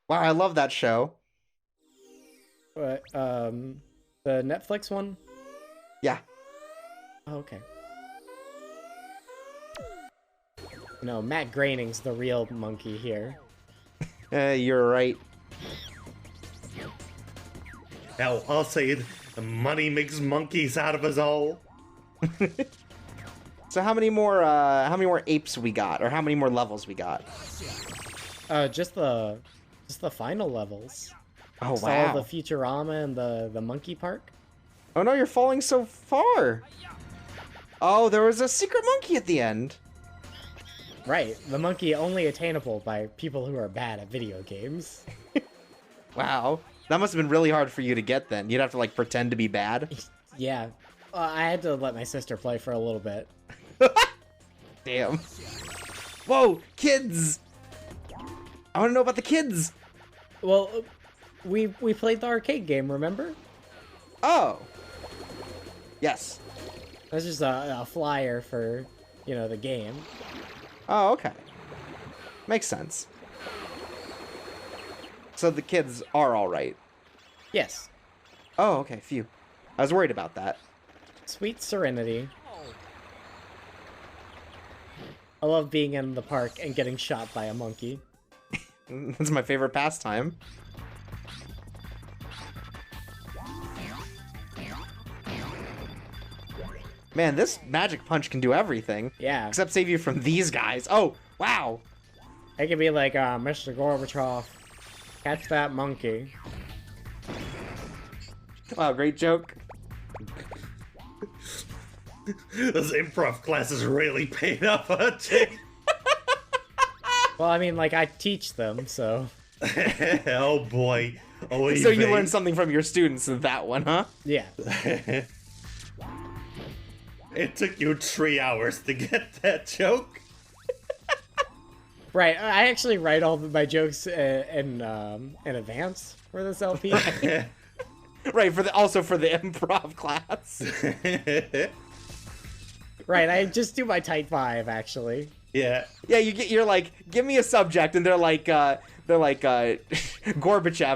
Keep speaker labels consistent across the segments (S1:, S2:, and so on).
S1: Wow, I love that show.
S2: But the Netflix one.
S1: Yeah.
S2: Oh, okay. No, Matt Groening's the real monkey here.
S1: You're right.
S3: Hell, I'll say it. Money makes monkeys out of us all.
S1: So how many more apes we got, or how many more levels we got?
S2: Just the final levels.
S1: Oh
S2: Just
S1: wow.
S2: all the Futurama and the monkey park.
S1: Oh no, you're falling so far. Oh, there was a secret monkey at the end.
S2: Right, the monkey only attainable by people who are bad at video games.
S1: Wow. That must have been really hard for you to get then. You'd have to like pretend to be bad.
S2: Yeah, I had to let my sister play for a little bit.
S1: Damn. Whoa, kids! I want to know about the kids.
S2: Well, we played the arcade game, remember?
S1: Oh. Yes.
S2: That's just a flyer for, the game.
S1: Oh, okay. Makes sense. So the kids are all right.
S2: Yes.
S1: Oh, okay, phew. I was worried about that.
S2: Sweet serenity. I love being in the park and getting shot by a monkey.
S1: That's my favorite pastime. Man, this magic punch can do everything.
S2: Yeah.
S1: Except save you from these guys. Oh, wow.
S2: I could be like, Mr. Gorbachev, catch that monkey.
S1: Wow, great joke.
S3: Those improv classes really paid off, huh, Jay?
S2: Well, I mean, like, I teach them, so...
S3: Oh boy. Oh,
S1: So you learned something from your students in that one, huh?
S2: Yeah.
S3: It took you 3 hours to get that joke.
S2: Right, I actually write all of my jokes in advance for this LP.
S1: Right, also for the improv class.
S2: Right, I just do my Type 5, actually.
S3: Yeah.
S1: Yeah, you're like, give me a subject, and they're like Gorbachev,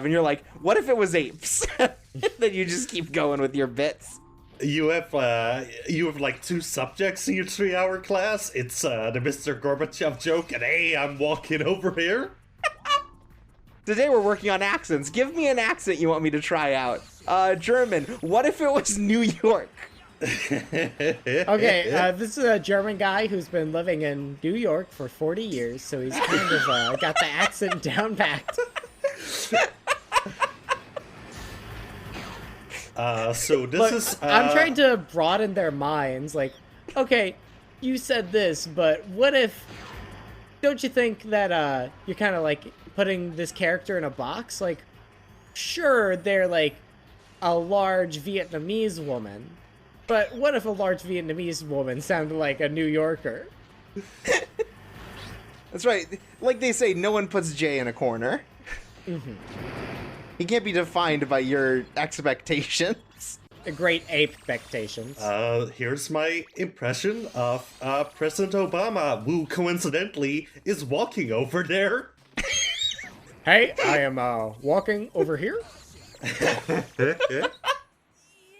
S1: and you're like, what if it was apes? Then you just keep going with your bits.
S3: You have like 2 subjects in your 3-hour class. It's the Mr. Gorbachev joke, and hey, I'm walking over here.
S1: Today we're working on accents. Give me an accent you want me to try out. German. What if it was New York?
S2: Okay, this is a German guy who's been living in New York for 40 years, so he's kind of got the accent down packed.
S3: So this is.
S2: I'm trying to broaden their minds. Like, okay, you said this, but what if? Don't you think that you're kind of like putting this character in a box? Like, sure, they're like a large Vietnamese woman, but what if a large Vietnamese woman sounded like a New Yorker?
S1: That's right. Like they say, no one puts Jay in a corner.
S2: Mm-hmm.
S1: He can't be defined by your expectations.
S2: A great ape expectations.
S3: Here's my impression of President Obama, who coincidentally is walking over there.
S2: Hey, I am walking over here.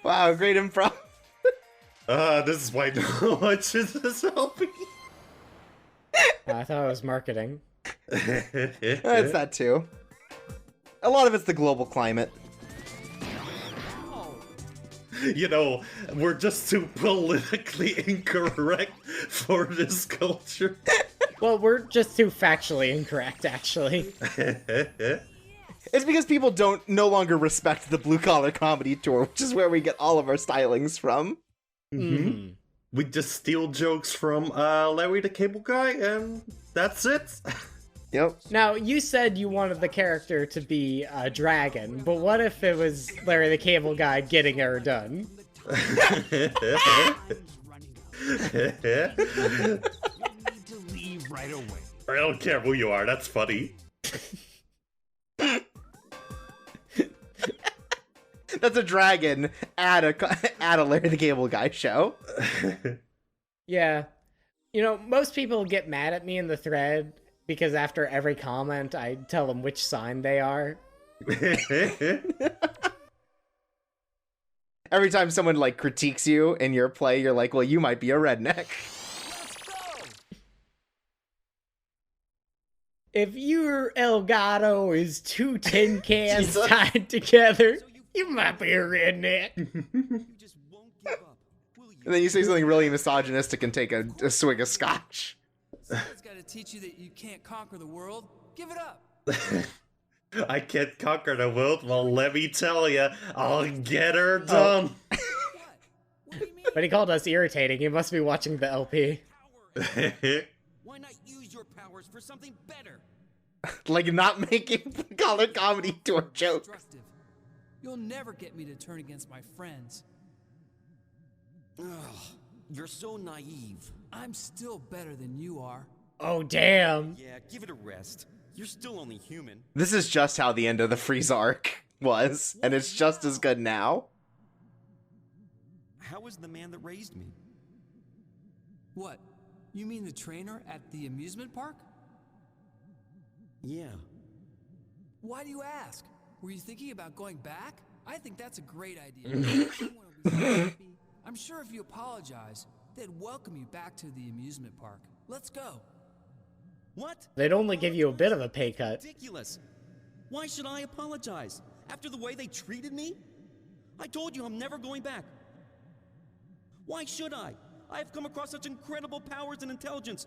S1: Wow, great improv.
S3: This is why no one should this helping.
S2: I thought it was marketing.
S1: It's that too. A lot of it's the global climate.
S3: You know, we're just too politically incorrect for this culture.
S2: Well, we're just too factually incorrect, actually.
S1: It's because people no longer respect the blue collar comedy tour, which is where we get all of our stylings from.
S2: Mm-hmm.
S3: We just steal jokes from Larry the Cable Guy, and that's it.
S1: Yep.
S2: Now, you said you wanted the character to be a dragon, but what if it was Larry the Cable Guy getting her done?
S3: I don't care who you are, that's funny.
S1: That's a dragon at a Larry the Cable Guy show.
S2: Yeah. Most people get mad at me in the thread Because after every comment, I tell them which sign they are.
S1: Every time someone like critiques you in your play, you're like, well, you might be a redneck.
S2: If your Elgato is two tin cans tied together, you might be a redneck.
S1: And then you say something really misogynistic and take a swig of scotch.
S4: Someone's got to teach you that you can't conquer the world. Give it up.
S3: I can't conquer the world. Well, let me tell you, I'll get her done.
S4: What? What do you mean?
S2: But he called us irritating. He must be watching the LP.
S4: Why not use your powers for something better?
S1: Like not making color comedy to a joke.
S4: Destructive. You'll never get me to turn against my friends.
S5: Ugh, you're so naive.
S4: I'm still better than you are.
S2: Oh, damn.
S5: Yeah, give it a rest. You're still only human.
S1: This is just how the end of the Freeze arc was, and it's just as good now.
S5: How was the man that raised me?
S4: What? You mean the trainer at the amusement park?
S5: Yeah.
S4: Why do you ask? Were you thinking about going back? I think that's a great idea. Everyone will be so happy. I'm sure if you apologize, they'd welcome you back to the amusement park. Let's go.
S5: What?
S2: They'd only give you a bit of a pay cut.
S5: Ridiculous. Why should I apologize? After the way they treated me? I told you I'm never going back. Why should I? I have come across such incredible powers and intelligence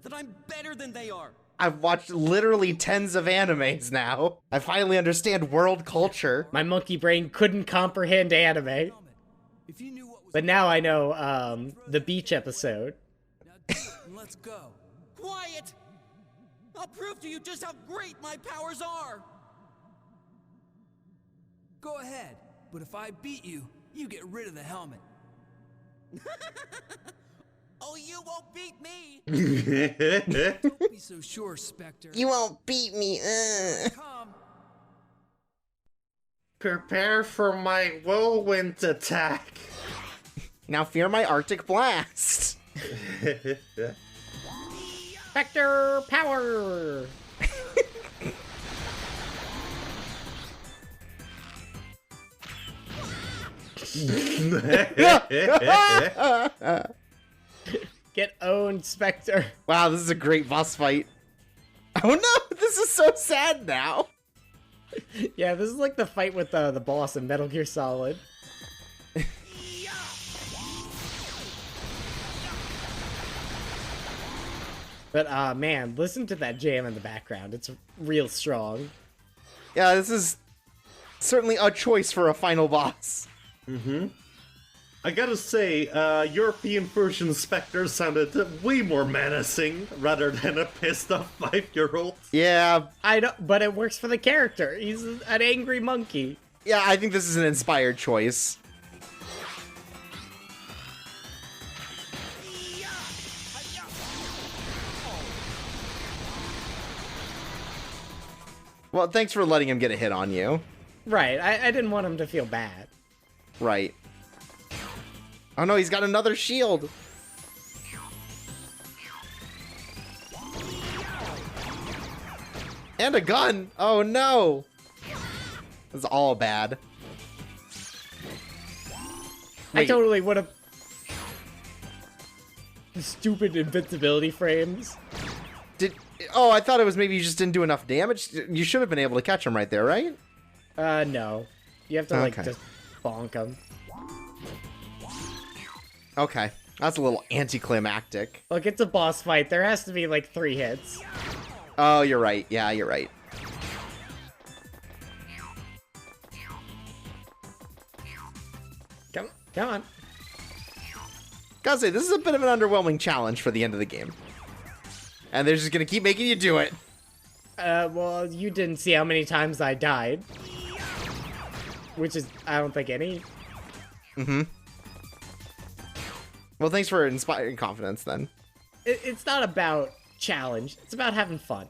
S5: that I'm better than they are.
S1: I've watched literally tens of animes now. I finally understand world culture.
S2: My monkey brain couldn't comprehend anime.
S4: Helmet. If you knew what was
S2: But now I know, the beach episode.
S4: now do it and let's go.
S5: Quiet! I'll prove to you just how great my powers are.
S4: Go ahead, but if I beat you, you get rid of the helmet.
S5: Oh, you won't beat me.
S4: Don't be so sure, Spectre.
S1: You won't beat me.
S4: Come.
S3: Prepare for my whirlwind attack.
S1: Now fear my Arctic blast.
S2: Vector power! Get owned, Spectre.
S1: Wow, this is a great boss fight. Oh no, this is so sad now.
S2: Yeah, this is like the fight with the boss in Metal Gear Solid. But, man, listen to that jam in the background. It's real strong.
S1: Yeah, this is certainly a choice for a final boss.
S3: I gotta say, European version Spectre sounded way more menacing rather than a pissed off 5-year-old.
S1: Yeah,
S2: I don't, but it works for the character. He's an angry monkey.
S1: yeah, I think this is an inspired choice. Well, thanks for letting him get a hit on you.
S2: Right, I didn't want him to feel bad.
S1: Right. Oh no, he's got another shield. And a gun. Oh no. This is all bad.
S2: I
S1: Wait.
S2: totally would have... Stupid invincibility frames.
S1: Oh, I thought it was maybe you just didn't do enough damage. You should have been able to catch him right there, right?
S2: No. You have to, like,
S1: Okay.
S2: just bonk him.
S1: Okay. That's a little anticlimactic.
S2: Look, it's a boss fight. There has to be, like, 3 hits.
S1: Oh, you're right. Yeah, you're right.
S2: Come on.
S1: Gotta say, this is a bit of an underwhelming challenge for the end of the game. And they're just gonna keep making you do it.
S2: Well, you didn't see how many times I died. Which is, I don't think any.
S1: Well, thanks for inspiring confidence then.
S2: It's not about challenge. It's about having fun.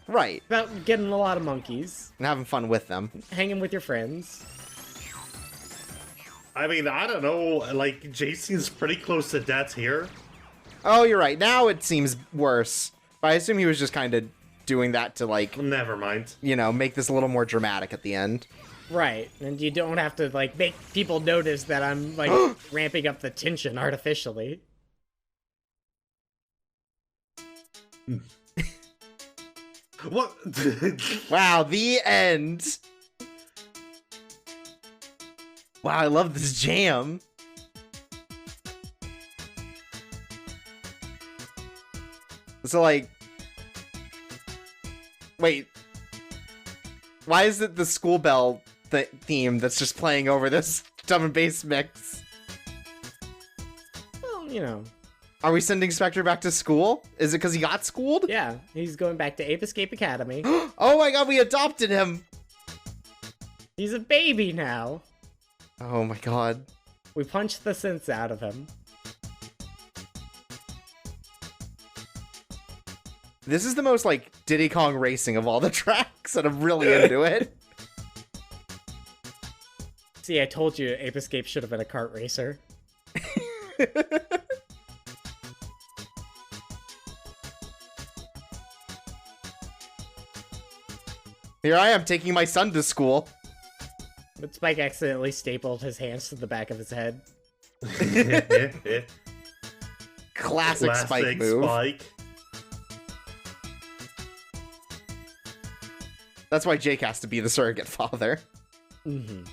S1: Right.
S2: It's about getting a lot of monkeys.
S1: And having fun with them.
S2: Hanging with your friends.
S3: I mean, I don't know, like, Jason's pretty close to death here.
S1: Oh, you're right. Now it seems worse. I assume he was just kind of doing that to, like,
S3: Never mind.
S1: you know, make this a little more dramatic at the end.
S2: Right, and you don't have to, like, make people notice that I'm, like, ramping up the tension artificially.
S3: What?
S1: Wow, the end. Wow, I love this jam. So, like, wait, why is it the school bell theme that's just playing over this drum and bass mix?
S2: Well, you know.
S1: Are we sending Spectre back to school? Is it because he got schooled?
S2: Yeah, he's going back to Ape Escape Academy.
S1: Oh my god, we adopted him!
S2: He's a baby now.
S1: Oh my god.
S2: We punched the sense out of him.
S1: This is the most, like, Diddy Kong Racing of all the tracks, and I'm really into it.
S2: See, I told you Ape Escape should have been a kart racer.
S1: Here I am taking my son to school.
S2: But Spike accidentally stapled his hands to the back of his head.
S1: Classic Spike move.
S3: Spike.
S1: That's why Jake has to be the surrogate father.
S2: Mm-hmm.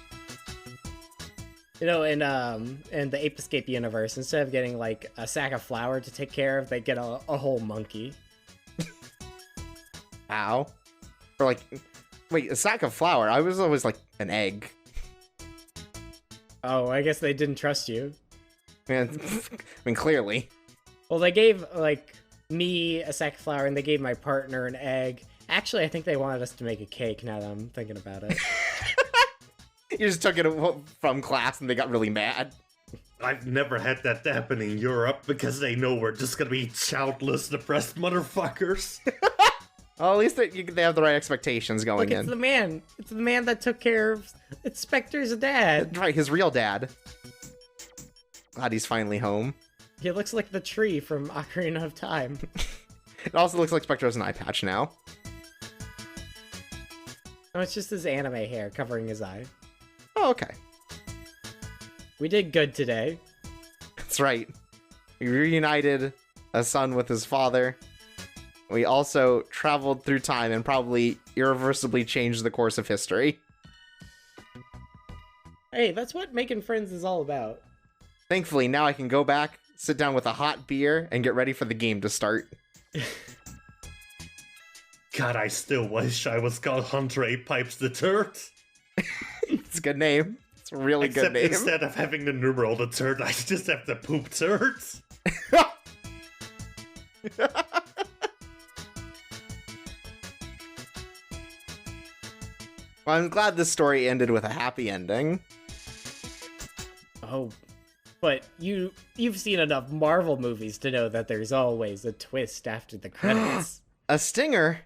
S2: You know, in the Ape Escape universe, instead of getting, like, a sack of flour to take care of, they get a whole monkey.
S1: Ow. Or, like, wait, a sack of flour? I was always, like, an egg.
S2: Oh, I guess they didn't trust you.
S1: Man, I mean, clearly.
S2: Well, they gave, like, me a sack of flour, and they gave my partner an egg. Actually, I think they wanted us to make a cake, now that I'm thinking about it.
S1: You just took it from class and they got really mad.
S3: I've never had that happen in Europe because they know we're just gonna be childless, depressed motherfuckers.
S1: Well, at least they have the right expectations going
S2: Look, it's
S1: in.
S2: the man. It's the man that took care of... It's Spectre's dad.
S1: Right, his real dad. Glad he's finally home.
S2: He looks like the tree from Ocarina of Time.
S1: It also looks like Spectre has an eye patch now.
S2: No, it's just his anime hair covering his eye.
S1: Oh, okay.
S2: We did good today.
S1: That's right. We reunited a son with his father. We also traveled through time and probably irreversibly changed the course of history.
S2: Hey, that's what making friends is all about.
S1: Thankfully, now I can go back, sit down with a hot beer, and get ready for the game to start.
S3: God, I still wish I was called Hunter A. Pipes the Turd.
S1: It's a good name. It's a really
S3: Except
S1: good name.
S3: instead of having the numeral the turd, I just have the poop turds.
S1: Well, I'm glad this story ended with a happy ending.
S2: Oh, but you've seen enough Marvel movies to know that there's always a twist after the credits.
S1: A stinger?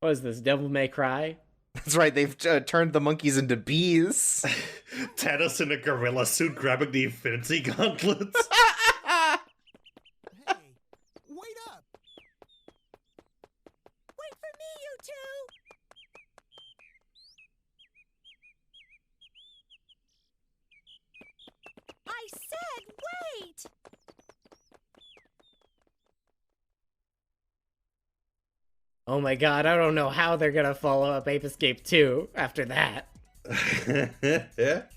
S2: What is this, Devil May Cry?
S1: That's right, they've turned the monkeys into bees.
S3: Thanos in a gorilla suit grabbing the Infinity Gauntlets.
S4: Hey, wait up!
S6: Wait for me, you two! I said wait!
S2: Oh my god, I don't know how they're gonna follow up Ape Escape 2 after that.
S1: It's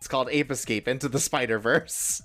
S1: called Ape Escape Into the Spider-Verse.